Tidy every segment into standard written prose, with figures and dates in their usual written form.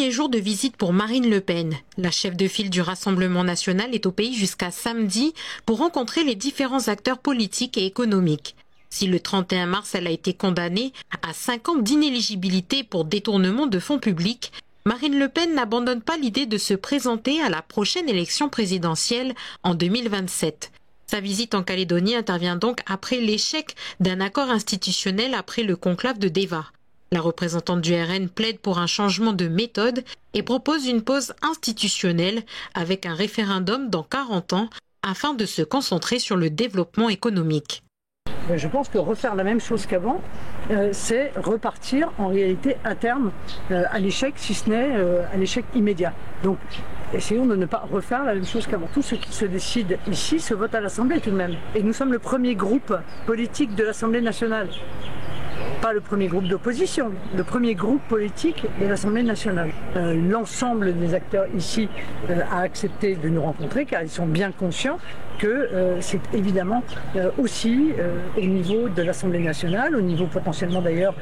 Dernier jour de visite pour Marine Le Pen. La chef de file du Rassemblement national est au pays jusqu'à samedi pour rencontrer les différents acteurs politiques et économiques. Si le 31 mars elle a été condamnée à 5 ans d'inéligibilité pour détournement de fonds publics, Marine Le Pen n'abandonne pas l'idée de se présenter à la prochaine élection présidentielle en 2027. Sa visite en Calédonie intervient donc après l'échec d'un accord institutionnel après le conclave de Déva. La représentante du RN plaide pour un changement de méthode et propose une pause institutionnelle avec un référendum dans 40 ans afin de se concentrer sur le développement économique. Je pense que refaire la même chose qu'avant, c'est repartir en réalité à terme à l'échec, si ce n'est à l'échec immédiat. Donc essayons de ne pas refaire la même chose qu'avant. Tout ce qui se décide ici se vote à l'Assemblée tout de même. Et nous sommes le premier groupe politique de l'Assemblée nationale. Pas le premier groupe d'opposition, le premier groupe politique de l'Assemblée nationale. L'ensemble des acteurs ici a accepté de nous rencontrer car ils sont bien conscients que c'est évidemment aussi au niveau de l'Assemblée nationale, au niveau potentiellement d'ailleurs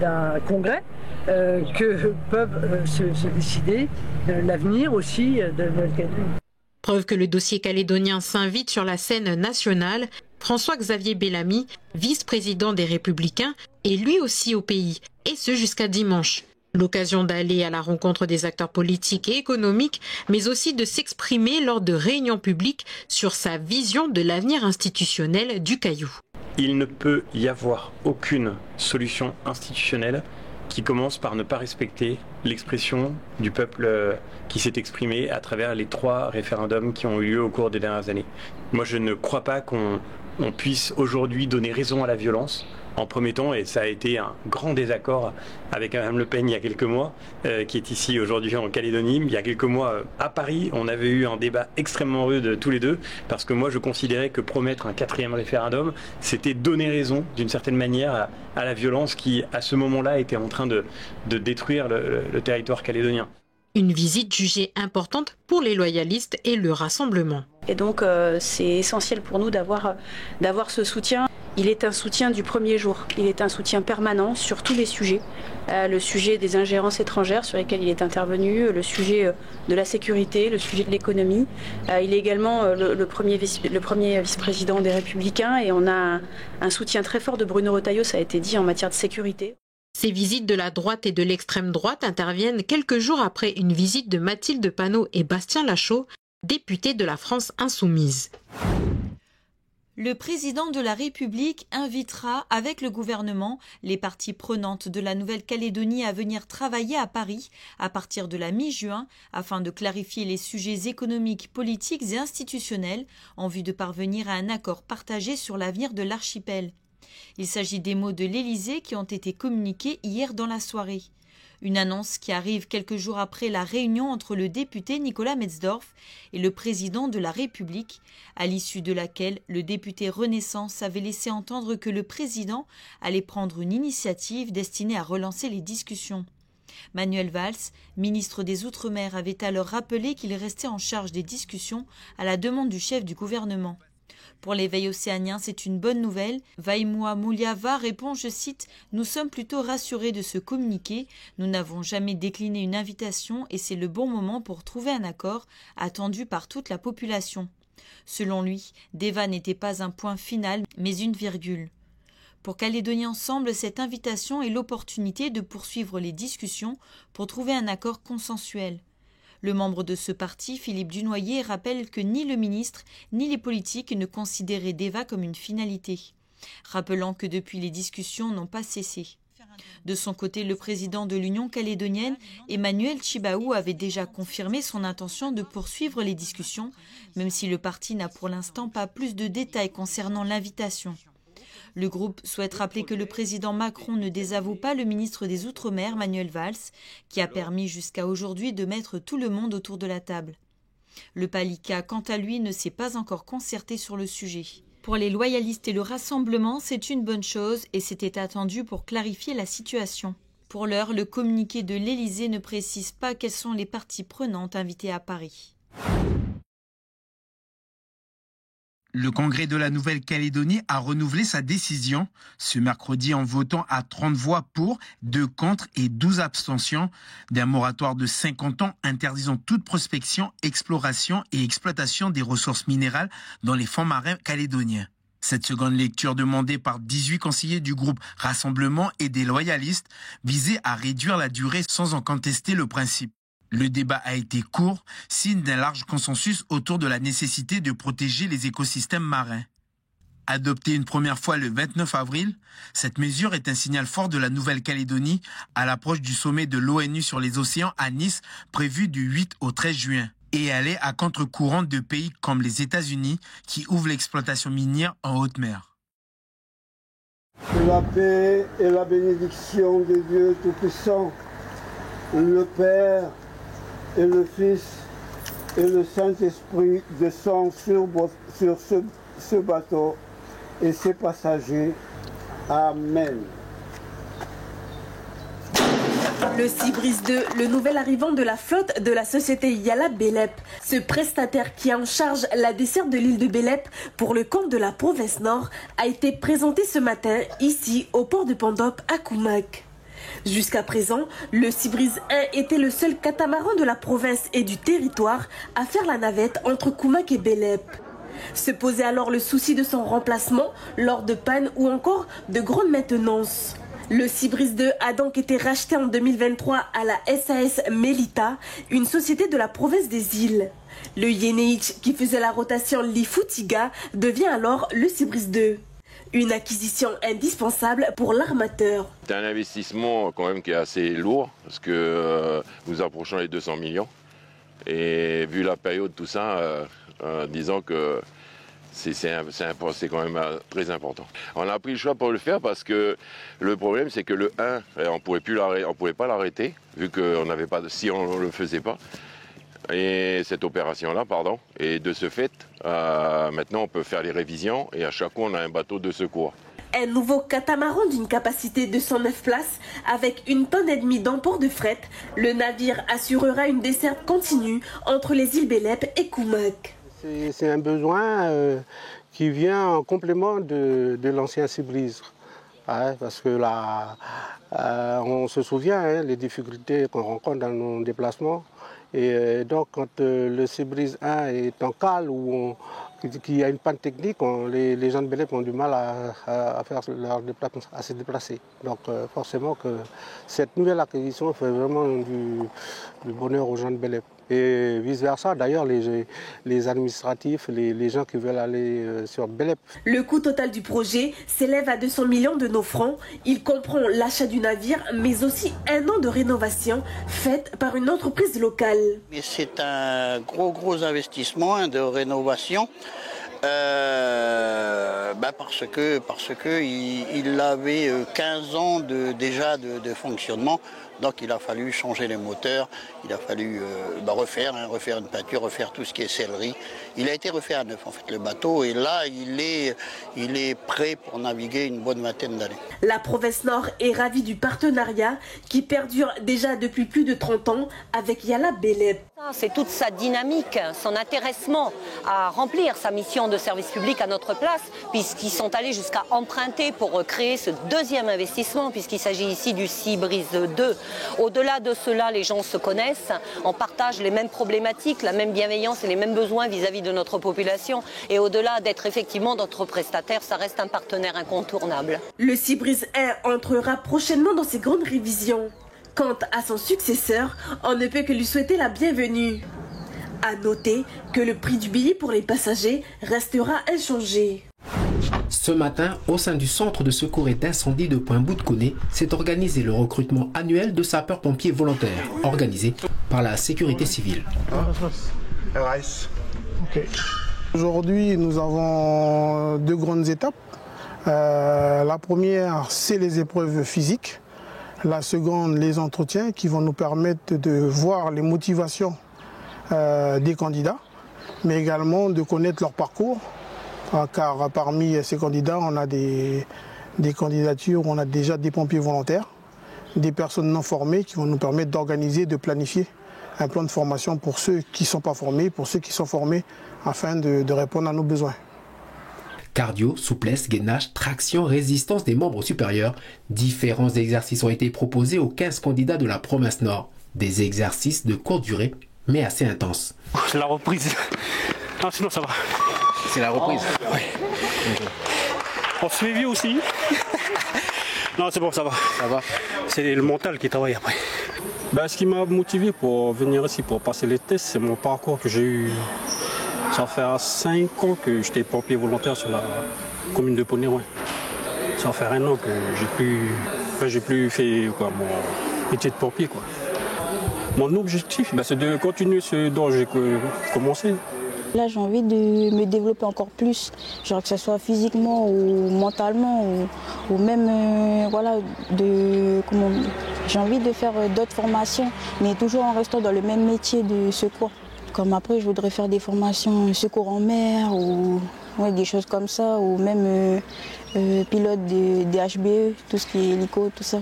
d'un congrès, que peuvent se décider l'avenir aussi de Nouvelle-Calédonie. Preuve que le dossier calédonien s'invite sur la scène nationale, François-Xavier Bellamy, vice-président des Républicains, est lui aussi au pays, et ce jusqu'à dimanche. L'occasion d'aller à la rencontre des acteurs politiques et économiques, mais aussi de s'exprimer lors de réunions publiques sur sa vision de l'avenir institutionnel du Caillou. Il ne peut y avoir aucune solution institutionnelle qui commence par ne pas respecter l'expression du peuple qui s'est exprimé à travers les 3 référendums qui ont eu lieu au cours des dernières années. Moi, je ne crois pas qu'on puisse aujourd'hui donner raison à la violence en premier temps, et ça a été un grand désaccord avec Mme Le Pen il y a quelques mois, qui est ici aujourd'hui en Calédonie. Il y a quelques mois à Paris, on avait eu un débat extrêmement rude tous les deux, parce que moi je considérais que promettre un 4e référendum, c'était donner raison d'une certaine manière à la violence qui, à ce moment-là, était en train de détruire le territoire calédonien. Une visite jugée importante pour les loyalistes et le Rassemblement. Et donc c'est essentiel pour nous d'avoir ce soutien. Il est un soutien du premier jour, il est un soutien permanent sur tous les sujets. Le sujet des ingérences étrangères sur lesquelles il est intervenu, le sujet de la sécurité, le sujet de l'économie. Il est également le premier vice-président des Républicains et on a un soutien très fort de Bruno Retailleau, ça a été dit, en matière de sécurité. Ces visites de la droite et de l'extrême droite interviennent quelques jours après une visite de Mathilde Panot et Bastien Lachaud, députés de la France insoumise. Le président de la République invitera avec le gouvernement les parties prenantes de la Nouvelle-Calédonie à venir travailler à Paris à partir de la mi-juin afin de clarifier les sujets économiques, politiques et institutionnels en vue de parvenir à un accord partagé sur l'avenir de l'archipel. Il s'agit des mots de l'Élysée qui ont été communiqués hier dans la soirée. Une annonce qui arrive quelques jours après la réunion entre le député Nicolas Metzdorf et le président de la République, à l'issue de laquelle le député Renaissance avait laissé entendre que le président allait prendre une initiative destinée à relancer les discussions. Manuel Valls, ministre des Outre-mer, avait alors rappelé qu'il restait en charge des discussions à la demande du chef du gouvernement. Pour l'éveil océanien, c'est une bonne nouvelle. Vaimua Muliava répond, je cite, « Nous sommes plutôt rassurés de ce communiqué. Nous n'avons jamais décliné une invitation et c'est le bon moment pour trouver un accord attendu par toute la population. » Selon lui, Déva n'était pas un point final, mais une virgule. Pour Calédonie Ensemble, cette invitation est l'opportunité de poursuivre les discussions pour trouver un accord consensuel. Le membre de ce parti, Philippe Dunoyer, rappelle que ni le ministre ni les politiques ne considéraient Déva comme une finalité, rappelant que depuis les discussions n'ont pas cessé. De son côté, le président de l'Union calédonienne, Emmanuel Chibaou, avait déjà confirmé son intention de poursuivre les discussions, même si le parti n'a pour l'instant pas plus de détails concernant l'invitation. Le groupe souhaite rappeler que le président Macron ne désavoue pas le ministre des Outre-mer, Manuel Valls, qui a permis jusqu'à aujourd'hui de mettre tout le monde autour de la table. Le Palika, quant à lui, ne s'est pas encore concerté sur le sujet. Pour les loyalistes et le Rassemblement, c'est une bonne chose et c'était attendu pour clarifier la situation. Pour l'heure, le communiqué de l'Élysée ne précise pas quelles sont les parties prenantes invitées à Paris. Le Congrès de la Nouvelle-Calédonie a renouvelé sa décision ce mercredi en votant à 30 voix pour, 2 contre et 12 abstentions d'un moratoire de 50 ans interdisant toute prospection, exploration et exploitation des ressources minérales dans les fonds marins calédoniens. Cette seconde lecture demandée par 18 conseillers du groupe Rassemblement et des loyalistes visait à réduire la durée sans en contester le principe. Le débat a été court, signe d'un large consensus autour de la nécessité de protéger les écosystèmes marins. Adoptée une première fois le 29 avril, cette mesure est un signal fort de la Nouvelle-Calédonie à l'approche du sommet de l'ONU sur les océans à Nice, prévu du 8 au 13 juin. Et elle est à contre-courant de pays comme les États-Unis qui ouvrent l'exploitation minière en haute mer. Que la paix et la bénédiction de Dieu Tout-Puissant, le Père et le Fils et le Saint-Esprit descendent sur ce bateau et ses passagers. Amen. Le Seabreeze 2, le nouvel arrivant de la flotte de la société Yala Belep. Ce prestataire qui a en charge la desserte de l'île de Belep pour le compte de la province Nord a été présenté ce matin ici au port de Pandop à Koumak. Jusqu'à présent, le Seabreeze 1 était le seul catamaran de la province et du territoire à faire la navette entre Koumak et Belep. Se posait alors le souci de son remplacement lors de panne ou encore de grande maintenance. Le Seabreeze 2 a donc été racheté en 2023 à la SAS Melita, une société de la province des îles. Le Yeneich, qui faisait la rotation Lifutiga, devient alors le Seabreeze 2. Une acquisition indispensable pour l'armateur. C'est un investissement quand même qui est assez lourd, parce que nous approchons les 200 millions. Et vu la période, tout ça, disons que c'est quand même très important. On a pris le choix pour le faire parce que le problème c'est que le 1, on pouvait pas l'arrêter vu qu'on n'avait pas, si on ne le faisait pas. Et cette opération-là, pardon. Et de ce fait, maintenant on peut faire les révisions et à chaque fois on a un bateau de secours. Un nouveau catamaran d'une capacité de 109 places avec 1,5 tonne d'emport de fret, le navire assurera une desserte continue entre les îles Belep et Koumak. C'est un besoin qui vient en complément de l'ancien Seabreeze. Parce que là, on se souvient les difficultés qu'on rencontre dans nos déplacements. Et donc quand le Seabreeze 1 est en cale ou qu'il y a une panne technique, les gens de Belep ont du mal à faire leur déplacement, à se déplacer. Donc forcément que cette nouvelle acquisition fait vraiment du bonheur aux gens de Belep. Et vice-versa, d'ailleurs, les administratifs, les gens qui veulent aller sur Belep. Le coût total du projet s'élève à 200 millions de nos francs. Il comprend l'achat du navire, mais aussi 1 an de rénovation faite par une entreprise locale. C'est un gros investissement de rénovation. Parce que il avait 15 ans déjà de fonctionnement. Donc il a fallu changer les moteurs, il a fallu refaire une peinture, refaire tout ce qui est sellerie. Il a été refait à neuf en fait le bateau et là il est prêt pour naviguer une bonne vingtaine d'années. La province Nord est ravie du partenariat qui perdure déjà depuis plus de 30 ans avec Yala Belep. C'est toute sa dynamique, son intéressement à remplir sa mission de service public à notre place, puisqu'ils sont allés jusqu'à emprunter pour créer ce deuxième investissement, puisqu'il s'agit ici du Seabreeze 2. Au-delà de cela, les gens se connaissent, on partage les mêmes problématiques, la même bienveillance et les mêmes besoins vis-à-vis de notre population. Et au-delà d'être effectivement notre prestataire, ça reste un partenaire incontournable. Le Seabreeze 1 entrera prochainement dans ses grandes révisions. Quant à son successeur, on ne peut que lui souhaiter la bienvenue. À noter que le prix du billet pour les passagers restera inchangé. Ce matin, au sein du centre de secours et d'incendie de Pointe-Boutconnais, s'est organisé le recrutement annuel de sapeurs-pompiers volontaires, organisé par la sécurité civile. Aujourd'hui, nous avons 2 grandes étapes. La première, c'est les épreuves physiques. La seconde, les entretiens qui vont nous permettre de voir les motivations des candidats, mais également de connaître leur parcours. Car parmi ces candidats, on a des candidatures, on a déjà des pompiers volontaires, des personnes non formées qui vont nous permettre d'organiser, de planifier un plan de formation pour ceux qui ne sont pas formés, pour ceux qui sont formés, afin de répondre à nos besoins. Cardio, souplesse, gainage, traction, résistance des membres supérieurs. Différents exercices ont été proposés aux 15 candidats de la province Nord. Des exercices de courte durée, mais assez intenses. C'est la reprise. Non, sinon ça va. C'est la reprise. Oui. On se fait vieux aussi. Non, c'est bon, ça va. Ça va. C'est le mental qui travaille après. Ce qui m'a motivé pour venir ici, pour passer les tests, c'est mon parcours que j'ai eu. Ça fait 5 ans que j'étais pompier volontaire sur la commune de Poney. Ça fait 1 an que j'ai plus fait mon métier de pompier. Mon objectif, c'est de continuer ce dont j'ai commencé. Là, j'ai envie de me développer encore plus, genre que ce soit physiquement ou mentalement, ou même, j'ai envie de faire d'autres formations, mais toujours en restant dans le même métier de secours. Comme après, je voudrais faire des formations secours en mer, ou des choses comme ça, ou même pilote des HBE, tout ce qui est hélico, tout ça.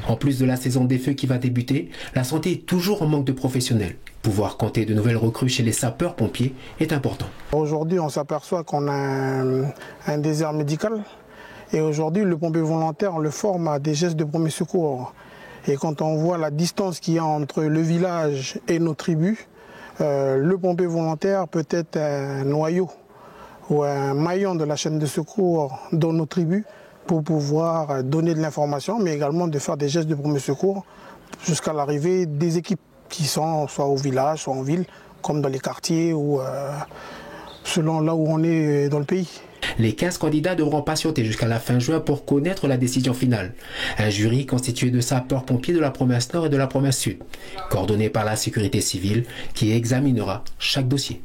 En plus de la saison des feux qui va débuter, la santé est toujours en manque de professionnels. Pouvoir compter de nouvelles recrues chez les sapeurs-pompiers est important. Aujourd'hui, on s'aperçoit qu'on a un désert médical. Et aujourd'hui, le pompier volontaire, on le forme à des gestes de premier secours. Et quand on voit la distance qu'il y a entre le village et nos tribus, le pompier volontaire peut être un noyau ou un maillon de la chaîne de secours dans nos tribus pour pouvoir donner de l'information, mais également de faire des gestes de premier secours jusqu'à l'arrivée des équipes qui sont soit au village, soit en ville, comme dans les quartiers ou selon là où on est dans le pays. Les 15 candidats devront patienter jusqu'à la fin juin pour connaître la décision finale. Un jury constitué de sapeurs-pompiers de la province Nord et de la province Sud, coordonné par la sécurité civile, qui examinera chaque dossier.